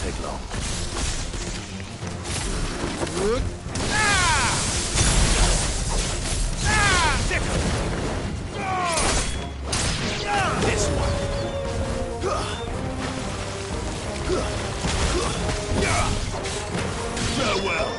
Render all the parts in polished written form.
take long. This one. Farewell.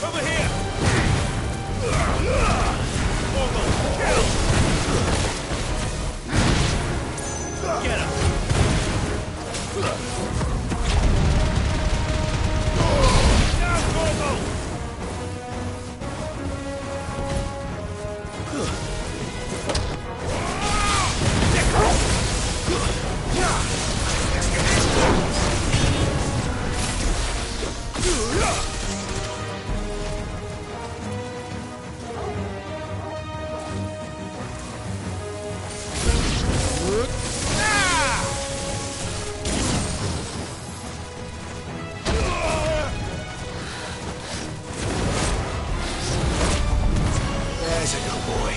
Over here! Get him! Now, Corvo! There's a good boy.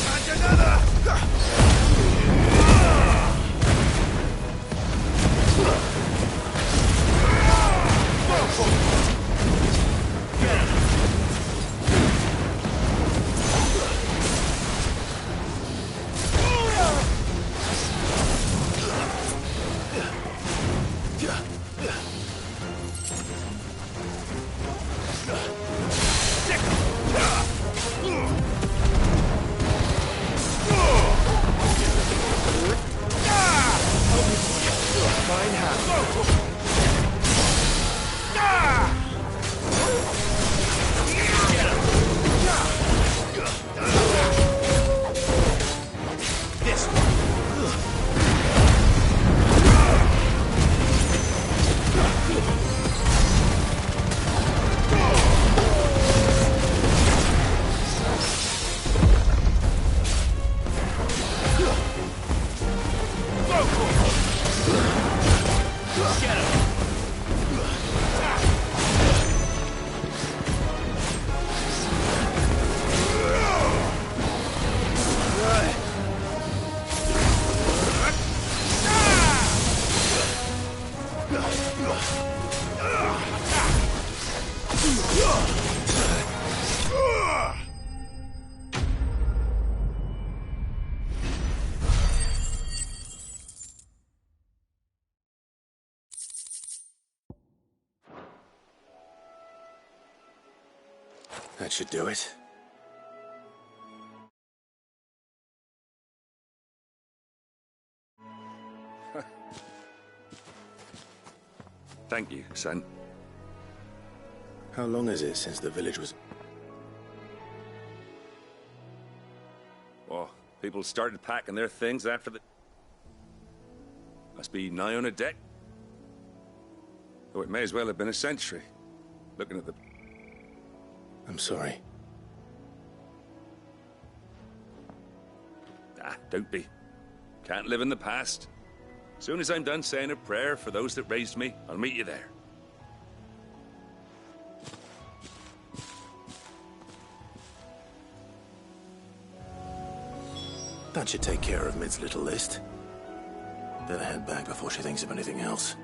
And another! Get him! Fine hand. This one. Get him! That should do it. Thank you, son. How long is it since the village was... Oh, people started packing their things after the... Must be nigh on a deck. Oh, it may as well have been a century. Looking at the... I'm sorry. Ah, don't be. Can't live in the past. Soon as I'm done saying a prayer for those that raised me, I'll meet you there. That should take care of Mid's little list. Better head back before she thinks of anything else.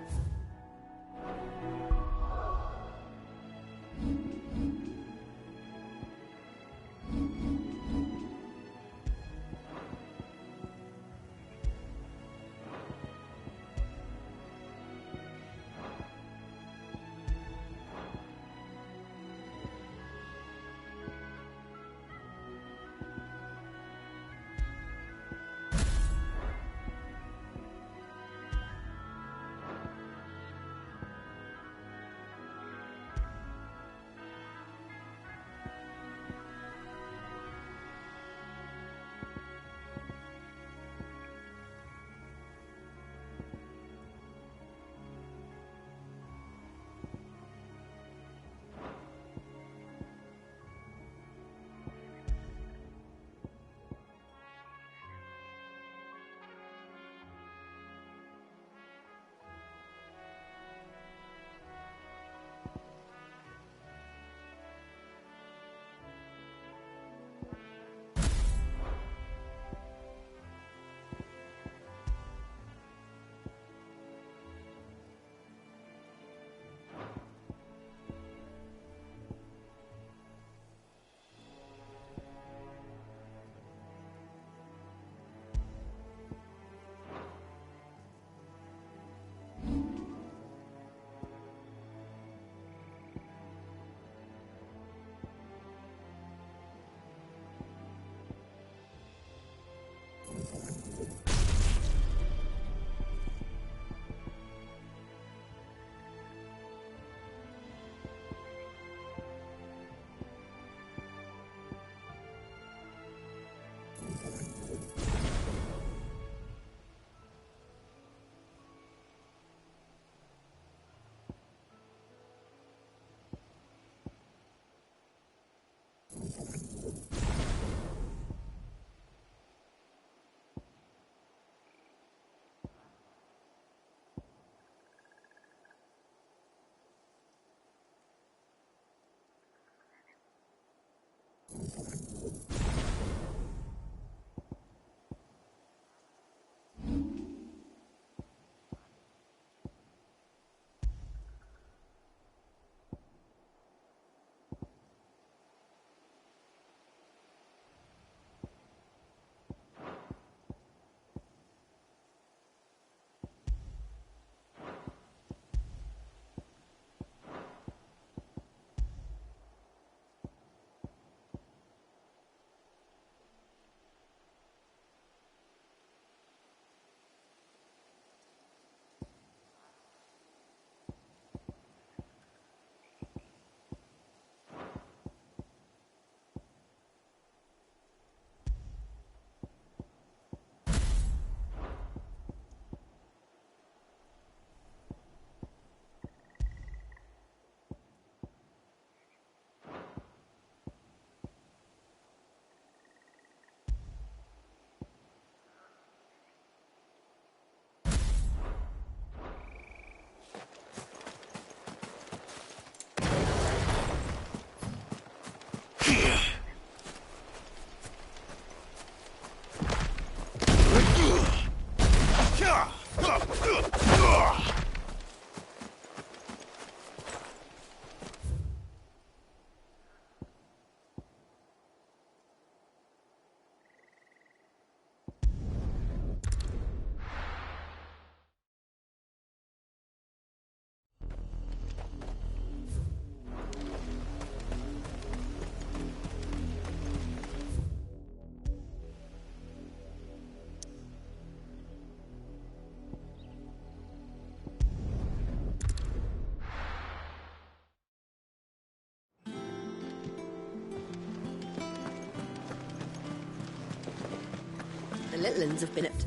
The little ones have been up to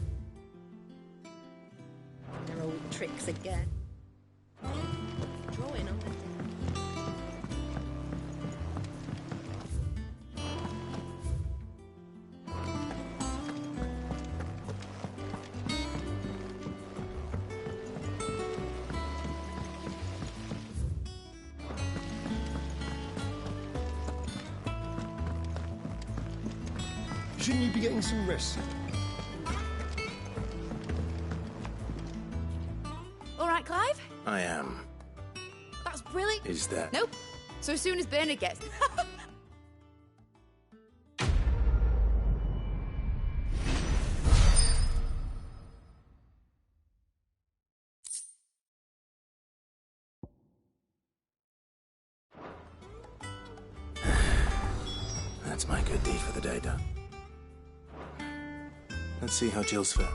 their old tricks again. Drawing on it. Shouldn't you be getting some rest? All right, Clive? I am. That's brilliant. Is that? Nope. So as soon as Bernard gets... That's my good deed for the day done. Let's see how Jill's fared.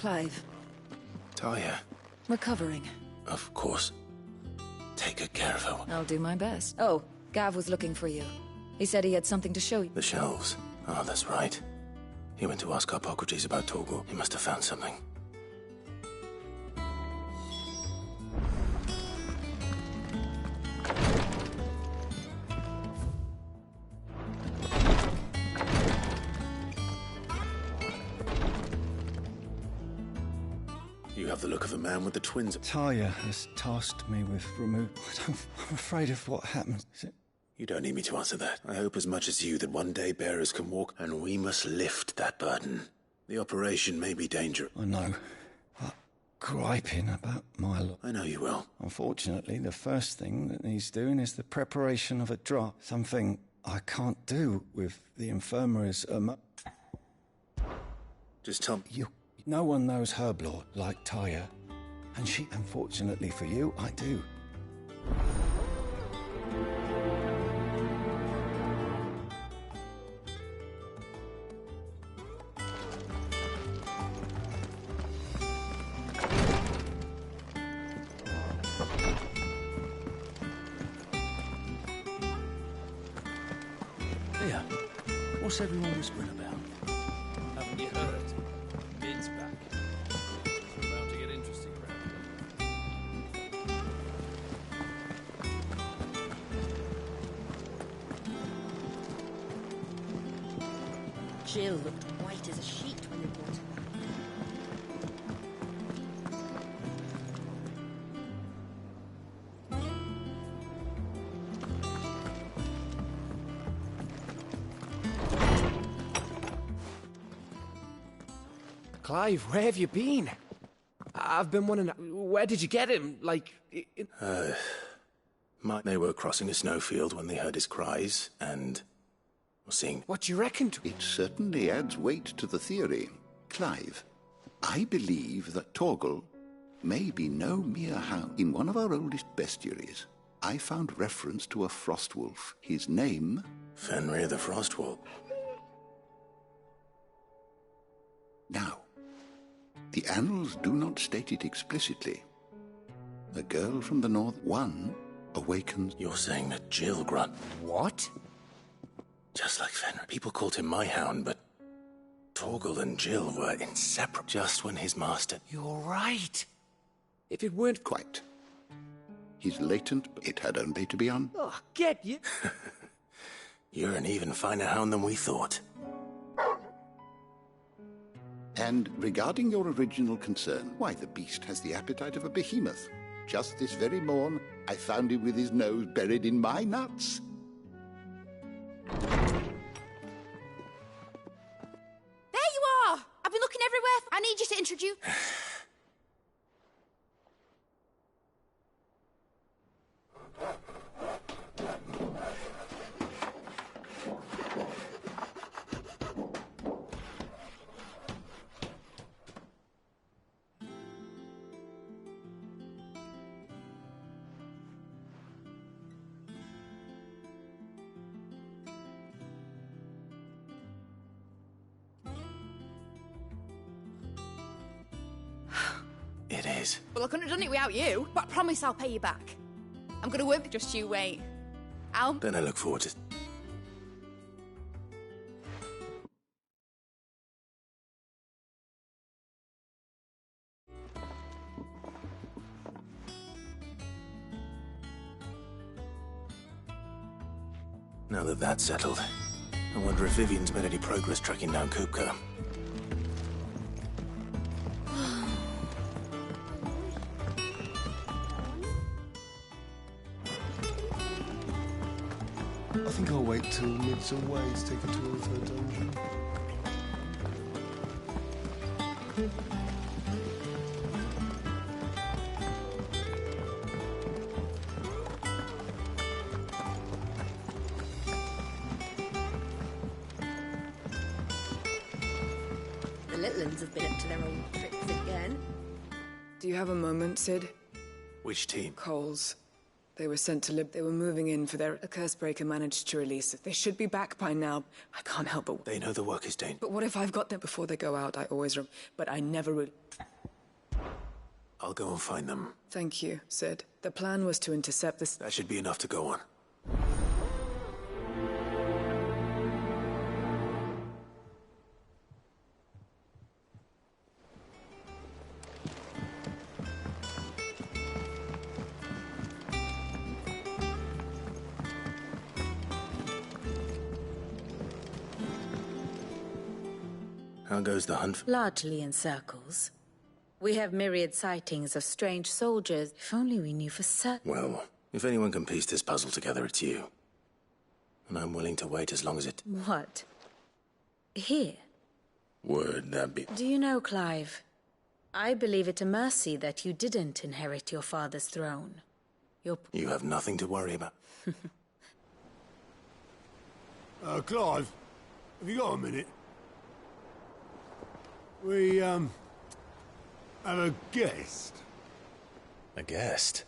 Clive. Talia, Recovering. of course. Take good care of her. I'll do my best. Oh, Gav was looking for you. He said he had something to show you. The shelves. Oh, that's right. He went to ask Hippocrates about Torgal. He must have found something. You have the look of the man with the twins. Talia has tasked me with I'm afraid of what happens. You don't need me to answer that. I hope as much as you that one day bearers can walk, and we must lift that burden. The operation may be dangerous. I know, but griping about my lot. I know you will. Unfortunately, the first thing that needs doing is the preparation of a drop. Something I can't do with the infirmaries. Just tell me. No one knows Herb Lord like Talia, and she, unfortunately for you, I do. Yeah. What's everyone whispering about? Haven't you heard? Mid's back. It's about to get interesting Jill looked white as a sheet when they brought her. Clive, where have you been? I've been wondering, where did you get him? Like, They were crossing a snowfield when they heard his cries, and were seeing... What do you reckon? It certainly adds weight to the theory. Clive, I believe that Torgal may be no mere hound. In one of our oldest bestiaries, I found reference to a frostwolf. His name... Fenrir the Frostwolf. Now, the annals do not state it explicitly. A girl from the north, one, awakens... You're saying that Jill grunt... What? Just like Fenrir. People called him my hound, but Torgal and Jill were inseparable just when his master... You're right. If it weren't... Quite. He's latent, but it had only to be on... Oh, get you. You're an even finer hound than we thought. And regarding your original concern, why, the beast has the appetite of a behemoth. Just this very morn, I found him with his nose buried in my nuts. There you are! I've been looking everywhere. I need you to introduce... It is. Well, I couldn't have done it without you, but I promise I'll pay you back. I'm gonna work, just you wait. Then I look forward to... Now that that's settled, I wonder if Vivian's made any progress tracking down Kupka. I think I'll wait till Mid's away to take a tour of her dungeon. The little ones have been up to their old tricks again. Do you have a moment, Sid? Which team? Coles. They were sent to They were moving in for their... A curse breaker managed to release it. They should be back by now. I can't help but... They know the work is done. But what if I've got them before they go out? I always... But I never really... I'll go and find them. Thank you, Sid. The plan was to intercept this... That should be enough to go on. How goes the hunt? Largely in circles. We have myriad sightings of strange soldiers. If only we knew for certain. Well, if anyone can piece this puzzle together, it's you. And I'm willing to wait as long as it... What? Here? Word that be... Do you know, Clive? I believe it a mercy that you didn't inherit your father's throne. You have nothing to worry about. Clive, have you got a minute? We, have a guest. A guest?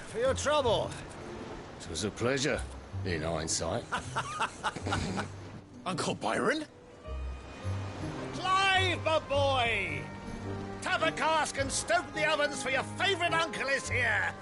For your trouble. It was a pleasure, in hindsight. Uncle Byron? Clive, my boy! Tap a cask and stoke the ovens, for your favourite uncle is here!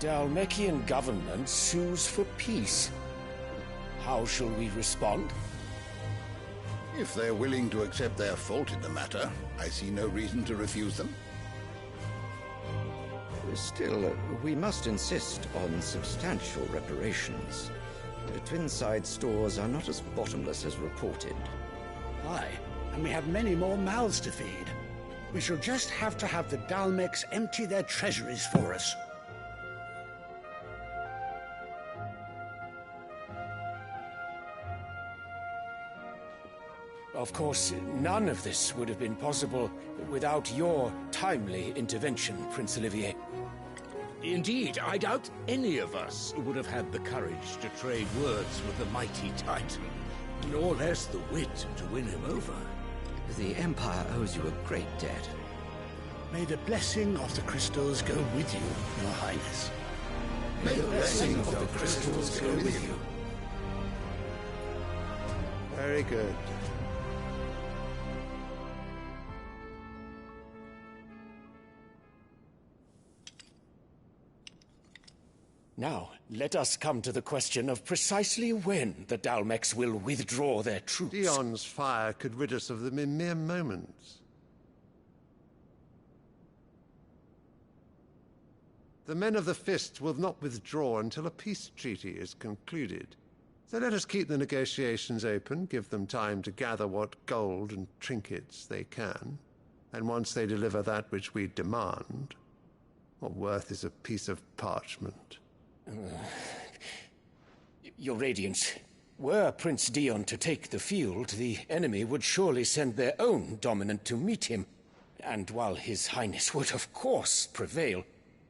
The Dalmekian government sues for peace. How shall we respond? If they're willing to accept their fault in the matter, I see no reason to refuse them. Still, we must insist on substantial reparations. The Twinside stores are not as bottomless as reported. Aye, and we have many more mouths to feed. We shall just have to have the Dalmecs empty their treasuries for us. Of course, none of this would have been possible without your timely intervention, Prince Olivier. Indeed, I doubt any of us would have had the courage to trade words with the mighty Titan, nor less the wit to win him over. The Empire owes you a great debt. May the blessing of the crystals go with you, Your Highness. May the blessing of the crystals go with you. Very good. Now, let us come to the question of precisely when the Dalmecs will withdraw their troops. Dion's fire could rid us of them in mere moments. The men of the Fist will not withdraw until a peace treaty is concluded. So let us keep the negotiations open, give them time to gather what gold and trinkets they can, and once they deliver that which we demand, what worth is a piece of parchment? Your Radiance, were Prince Dion to take the field, the enemy would surely send their own dominant to meet him. And while His Highness would of course prevail,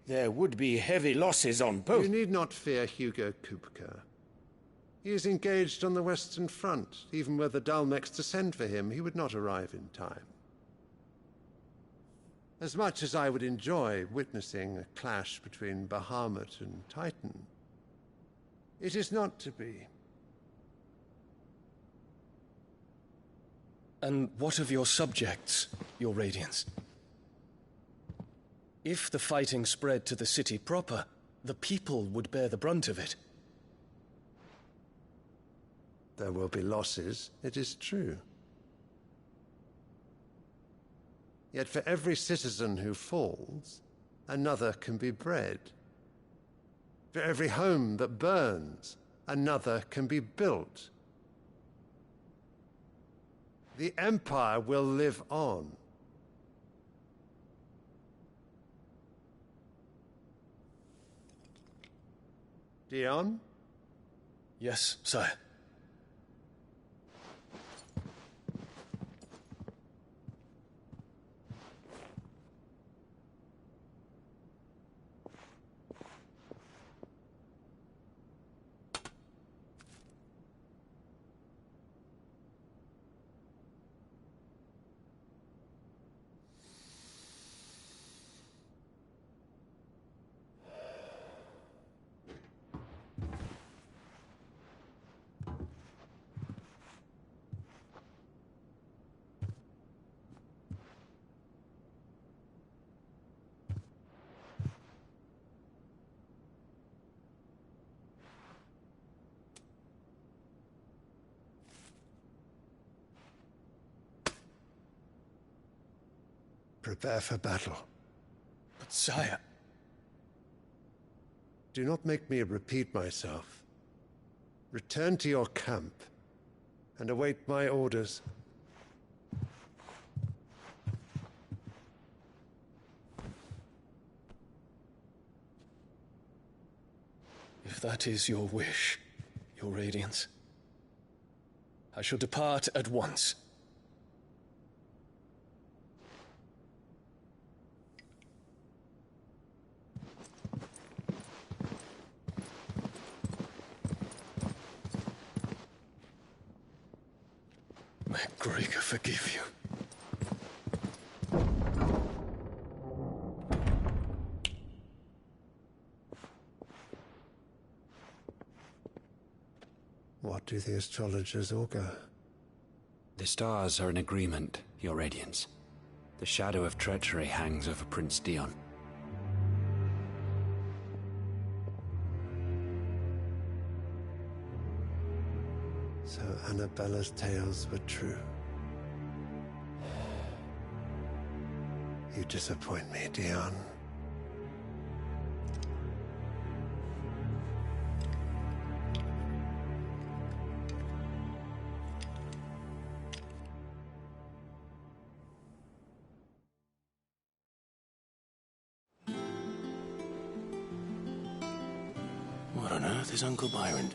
there would be heavy losses on both. You need not fear Hugo Kupka. He is engaged on the Western Front. Even were the Dalmecs to send for him, he would not arrive in time. As much as I would enjoy witnessing a clash between Bahamut and Titan, it is not to be. And what of your subjects, Your Radiance? If the fighting spread to the city proper, the people would bear the brunt of it. There will be losses, it is true. Yet for every citizen who falls, another can be bred. For every home that burns, another can be built. The Empire will live on. Dion? Yes, sire. Prepare for battle. But sire... Do not make me repeat myself. Return to your camp and await my orders. If that is your wish, Your Radiance, I shall depart at once. May Gregor forgive you. What do the astrologers augur? The stars are in agreement, Your Radiance. The shadow of treachery hangs over Prince Dion. So Annabella's tales were true. You disappoint me, Dion. What on earth is Uncle Byron?